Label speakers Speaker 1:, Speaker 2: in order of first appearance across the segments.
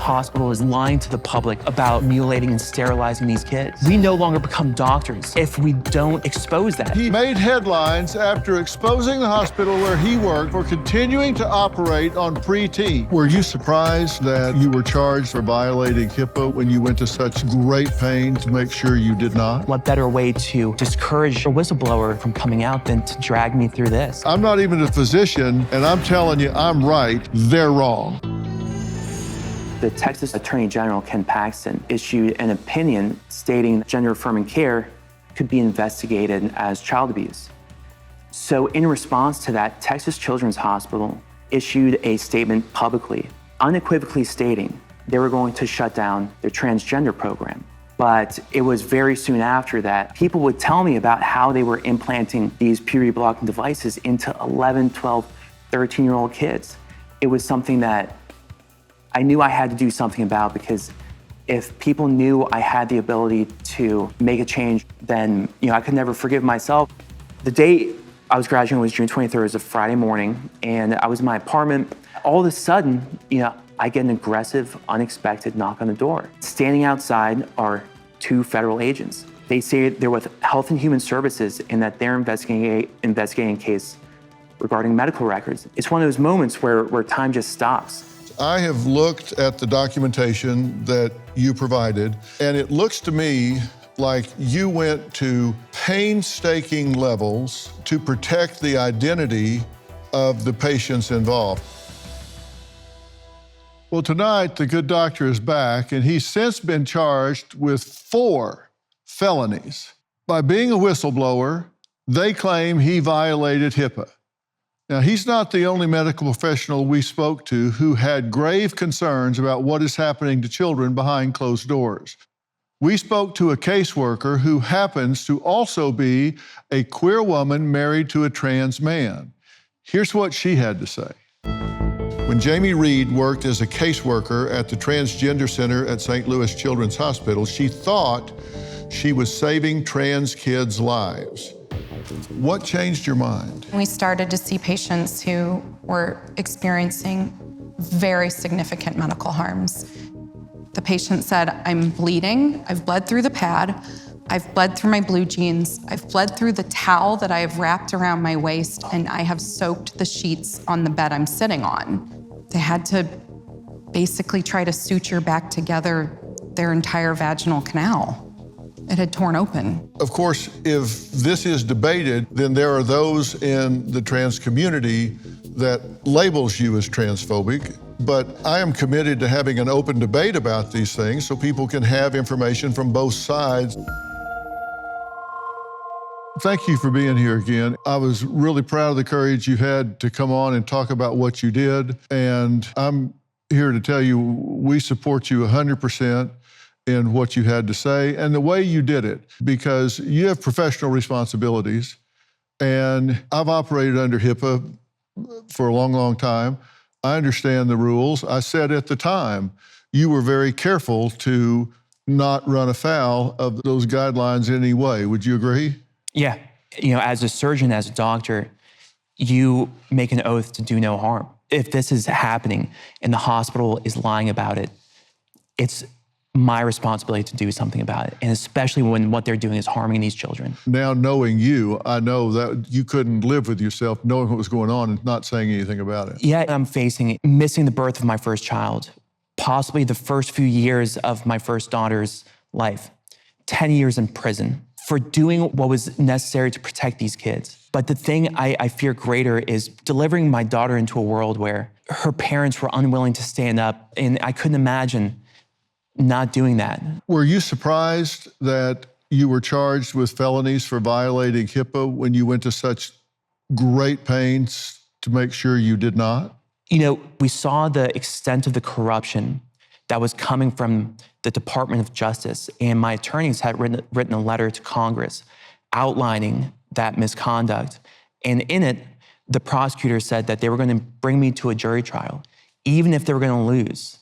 Speaker 1: hospital is lying to the public about mutilating and sterilizing these kids. We no longer become doctors if we don't expose that.
Speaker 2: He made headlines after exposing the hospital where he worked for continuing to operate on preteen. Were you surprised that you were charged for violating HIPAA when you went to such great pain to make sure you did not?
Speaker 1: What better way to discourage a whistleblower from coming out than to drag me through this?
Speaker 2: I'm not even a physician, and I'm telling you, I'm right, they're wrong.
Speaker 1: The Texas Attorney General, Ken Paxton, issued an opinion stating gender-affirming care could be investigated as child abuse. So in response to that, Texas Children's Hospital issued a statement publicly, unequivocally stating they were going to shut down their transgender program. But it was very soon after that, people would tell me about how they were implanting these puberty-blocking devices into 11, 12, 13-year-old kids. It was something that I knew I had to do something about, because if people knew I had the ability to make a change, then I could never forgive myself. The date I was graduating was June 23rd. It was a Friday morning, and I was in my apartment. All of a sudden, I get an aggressive, unexpected knock on the door. Standing outside are two federal agents. They say they're with Health and Human Services and that they're investigating a case regarding medical records. It's one of those moments where time just stops.
Speaker 2: I have looked at the documentation that you provided, and it looks to me like you went to painstaking levels to protect the identity of the patients involved. Well, tonight, the good doctor is back, and he's since been charged with 4 felonies. By being a whistleblower, they claim he violated HIPAA. Now, he's not the only medical professional we spoke to who had grave concerns about what is happening to children behind closed doors. We spoke to a caseworker who happens to also be a queer woman married to a trans man. Here's what she had to say. When Jamie Reed worked as a caseworker at the Transgender Center at St. Louis Children's Hospital, she thought she was saving trans kids' lives. What changed your mind?
Speaker 3: We started to see patients who were experiencing very significant medical harms. The patient said, I'm bleeding, I've bled through the pad, I've bled through my blue jeans, I've bled through the towel that I have wrapped around my waist, and I have soaked the sheets on the bed I'm sitting on. They had to basically try to suture back together their entire vaginal canal. It had torn open.
Speaker 2: Of course, if this is debated, then there are those in the trans community that labels you as transphobic. But I am committed to having an open debate about these things so people can have information from both sides. Thank you for being here again. I was really proud of the courage you had to come on and talk about what you did. And I'm here to tell you, we support you 100% in what you had to say and the way you did it, because you have professional responsibilities. And I've operated under HIPAA for a long, long time. I understand the rules. I said at the time, you were very careful to not run afoul of those guidelines in any way. Would you agree?
Speaker 1: Yeah. As a surgeon, as a doctor, you make an oath to do no harm. If this is happening and the hospital is lying about it, it's my responsibility to do something about it, and especially when what they're doing is harming these children.
Speaker 2: Now, knowing you, I know that you couldn't live with yourself knowing what was going on and not saying anything about it.
Speaker 1: Yeah, I'm facing missing the birth of my first child, possibly the first few years of my first daughter's life, 10 years in prison for doing what was necessary to protect these kids. But the thing I fear greater is delivering my daughter into a world where her parents were unwilling to stand up, and I couldn't imagine not doing that.
Speaker 2: Were you surprised that you were charged with felonies for violating HIPAA when you went to such great pains to make sure you did not?
Speaker 1: We saw the extent of the corruption that was coming from the Department of Justice, and my attorneys had written a letter to Congress outlining that misconduct. And in it, the prosecutor said that they were going to bring me to a jury trial, even if they were going to lose.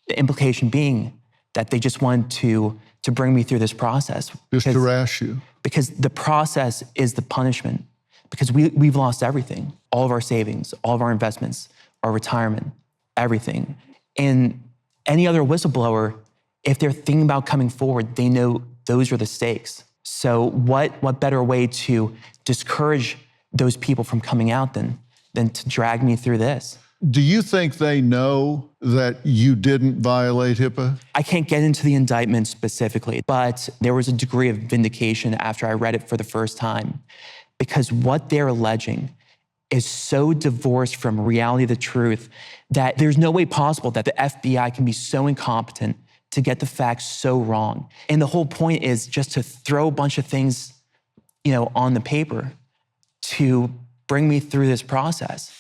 Speaker 1: The implication being that they just wanted to bring me through this process.
Speaker 2: Just to harass you.
Speaker 1: Because the process is the punishment. Because we've lost everything. All of our savings, all of our investments, our retirement, everything. And Any other whistleblower, if they're thinking about coming forward, they know those are the stakes. So what better way to discourage those people from coming out than to drag me through this?
Speaker 2: Do you think they know that you didn't violate HIPAA?
Speaker 1: I can't get into the indictment specifically, but there was a degree of vindication after I read it for the first time, because what they're alleging is so divorced from reality of the truth that there's no way possible that the FBI can be so incompetent to get the facts so wrong. And the whole point is just to throw a bunch of things, on the paper to bring me through this process.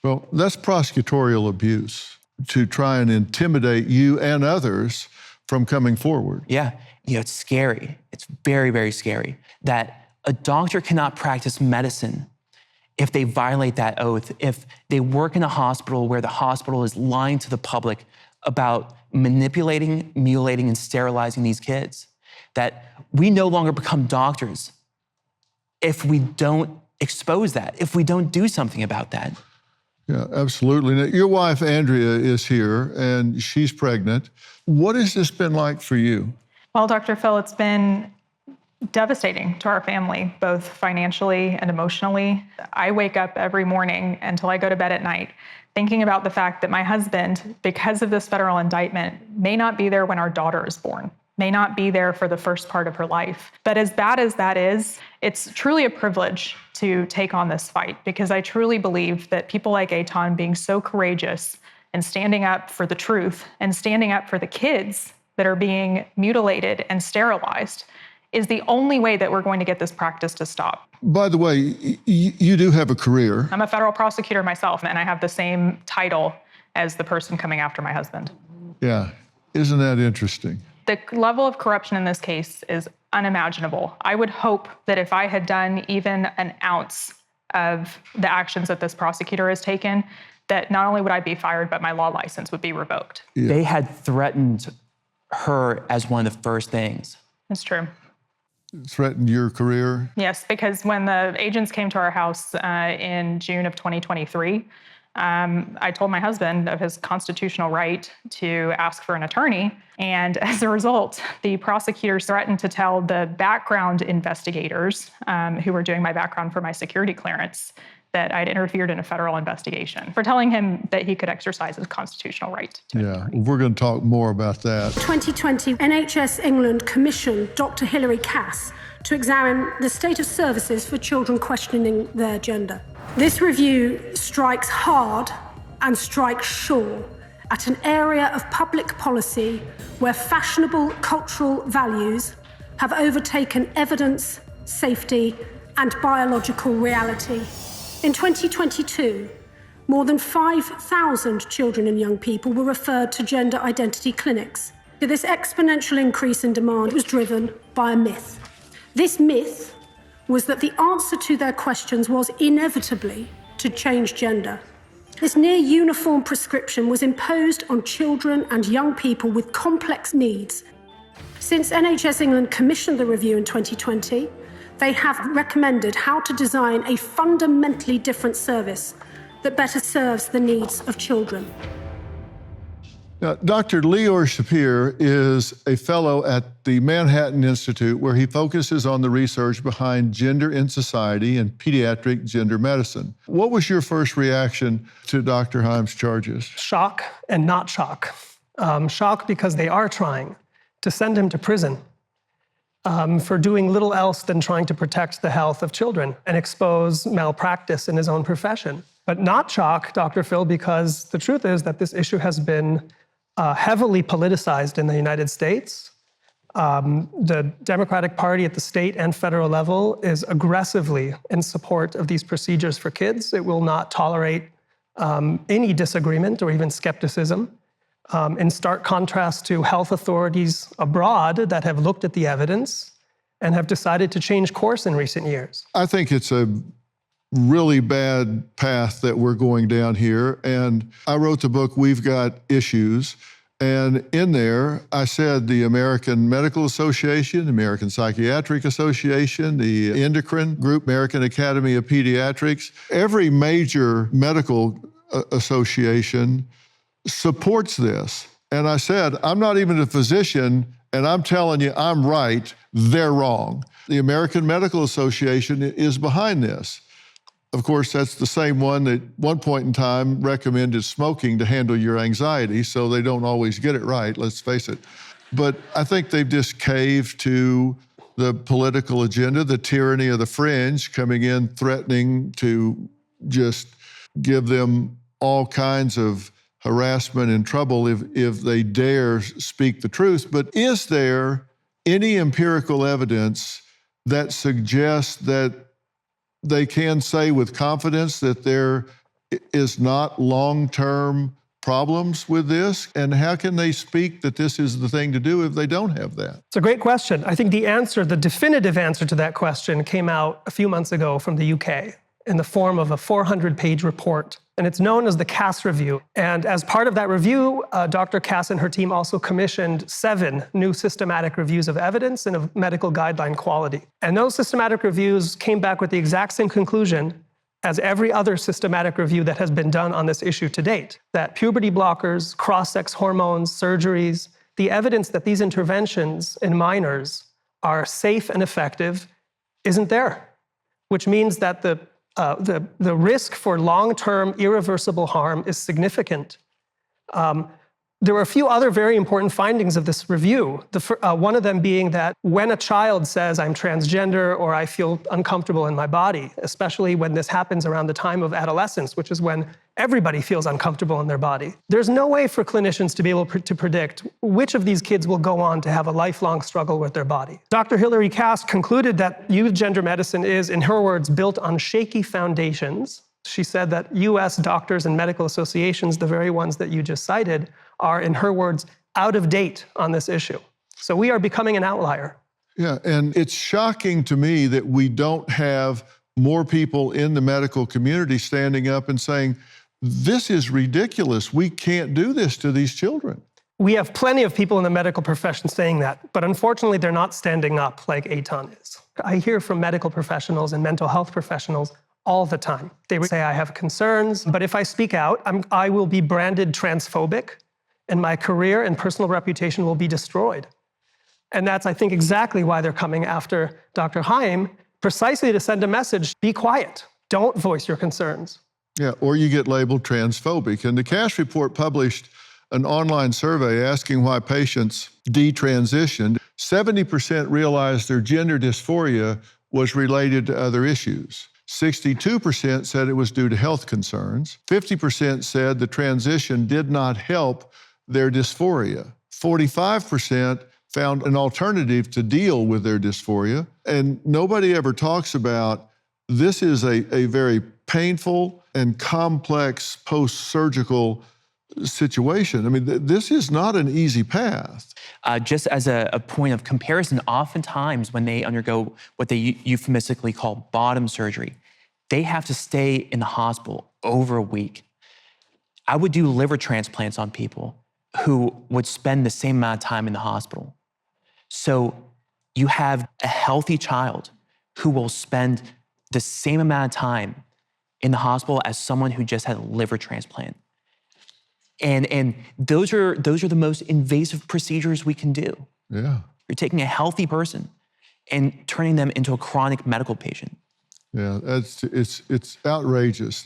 Speaker 2: Well, that's prosecutorial abuse, to try and intimidate you and others from coming forward.
Speaker 1: Yeah, it's scary. It's very, very scary that a doctor cannot practice medicine if they violate that oath, if they work in a hospital where the hospital is lying to the public about manipulating, mutilating, and sterilizing these kids, that we no longer become doctors if we don't expose that, if we don't do something about that.
Speaker 2: Yeah, absolutely. Now, your wife, Andrea, is here, and she's pregnant. What has this been like for you?
Speaker 4: Well, Dr. Phil, it's been devastating to our family, both financially and emotionally. I wake up every morning until I go to bed at night thinking about the fact that my husband, because of this federal indictment, may not be there when our daughter is born, may not be there for the first part of her life. But as bad as that is, it's truly a privilege to take on this fight, because I truly believe that people like Eitan being so courageous and standing up for the truth and standing up for the kids that are being mutilated and sterilized is the only way that we're going to get this practice to stop.
Speaker 2: By the way, you do have a career.
Speaker 4: I'm a federal prosecutor myself, and I have the same title as the person coming after my husband.
Speaker 2: Yeah, isn't that interesting?
Speaker 4: The level of corruption in this case is unimaginable. I would hope that if I had done even an ounce of the actions that this prosecutor has taken, that not only would I be fired, but my law license would be revoked.
Speaker 2: Yeah.
Speaker 1: They had threatened her as one of the first things.
Speaker 4: It's true.
Speaker 2: Threatened your career?
Speaker 4: Yes, because when the agents came to our house in June of 2023, I told my husband of his constitutional right to ask for an attorney. And as a result, the prosecutors threatened to tell the background investigators who were doing my background for my security clearance that I'd interfered in a federal investigation, for telling him that he could exercise his constitutional right to an attorney.
Speaker 2: We're going to talk more about that.
Speaker 5: 2020, NHS England commissioned Dr. Hilary Cass to examine the state of services for children questioning their gender. This review strikes hard and strikes sure at an area of public policy where fashionable cultural values have overtaken evidence, safety, and biological reality. In 2022, more than 5,000 children and young people were referred to gender identity clinics. This exponential increase in demand was driven by a myth. This myth was that the answer to their questions was inevitably to change gender. This near uniform prescription was imposed on children and young people with complex needs. Since NHS England commissioned the review in 2020, they have recommended how to design a fundamentally different service that better serves the needs of children.
Speaker 2: Now, Dr. Lior Shapir is a fellow at the Manhattan Institute, where he focuses on the research behind gender in society and pediatric gender medicine. What was your first reaction to Dr. Himes' charges?
Speaker 6: Shock and not shock. Shock because they are trying to send him to prison for doing little else than trying to protect the health of children and expose malpractice in his own profession. But not shock, Dr. Phil, because the truth is that this issue has been heavily politicized in the United States. The Democratic Party at the state and federal level is aggressively in support of these procedures for kids. It will not tolerate any disagreement or even skepticism. In stark contrast to health authorities abroad that have looked at the evidence and have decided to change course in recent years.
Speaker 2: I think it's a really bad path that we're going down here. And I wrote the book, We've Got Issues. And in there, I said the American Medical Association, the American Psychiatric Association, the Endocrine Group, American Academy of Pediatrics, every major medical association supports this. And I said, I'm not even a physician, and I'm telling you I'm right, they're wrong. The American Medical Association is behind this. Of course, that's the same one that at one point in time recommended smoking to handle your anxiety, so they don't always get it right, let's face it. But I think they've just caved to the political agenda, the tyranny of the fringe coming in, threatening to just give them all kinds of harassment and trouble if they dare speak the truth. But is there any empirical evidence that suggests that they can say with confidence that there is not long-term problems with this? And how can they speak that this is the thing to do if they don't have that?
Speaker 6: It's a great question. I think the definitive answer to that question came out a few months ago from the UK in the form of a 400-page report. And it's known as the Cass Review. And as part of that review, Dr. Cass and her team also commissioned 7 new systematic reviews of evidence and of medical guideline quality. And those systematic reviews came back with the exact same conclusion as every other systematic review that has been done on this issue to date, that puberty blockers, cross-sex hormones, surgeries, the evidence that these interventions in minors are safe and effective isn't there, which means that the risk for long-term irreversible harm is significant. There were a few other very important findings of this review. One of them being that when a child says, I'm transgender or I feel uncomfortable in my body, especially when this happens around the time of adolescence, which is when everybody feels uncomfortable in their body, there's no way for clinicians to be able to predict which of these kids will go on to have a lifelong struggle with their body. Dr. Hilary Cass concluded that youth gender medicine is, in her words, built on shaky foundations. She said that US doctors and medical associations, the very ones that you just cited, are, in her words, out of date on this issue. So we are becoming an outlier.
Speaker 2: Yeah, and it's shocking to me that we don't have more people in the medical community standing up and saying, this is ridiculous. We can't do this to these children.
Speaker 6: We have plenty of people in the medical profession saying that, but unfortunately they're not standing up like Eitan is. I hear from medical professionals and mental health professionals all the time. They would say, I have concerns, but if I speak out, I will be branded transphobic, and my career and personal reputation will be destroyed. And that's, I think, exactly why they're coming after Dr. Haim, precisely to send a message, be quiet, don't voice your concerns.
Speaker 2: Yeah, or you get labeled transphobic. And the Cass report published an online survey asking why patients detransitioned. 70% realized their gender dysphoria was related to other issues. 62% said it was due to health concerns. 50% said the transition did not help their dysphoria. 45% found an alternative to deal with their dysphoria. And nobody ever talks about this is a very painful and complex post-surgical situation. I mean, this is not an easy path.
Speaker 1: Just as a point of comparison, oftentimes when they undergo what they euphemistically call bottom surgery, they have to stay in the hospital over a week. I would do liver transplants on people who would spend the same amount of time in the hospital. So you have a healthy child who will spend the same amount of time in the hospital as someone who just had a liver transplant. And those are the most invasive procedures we can do.
Speaker 2: Yeah.
Speaker 1: You're taking a healthy person and turning them into a chronic medical patient.
Speaker 2: Yeah, it's outrageous.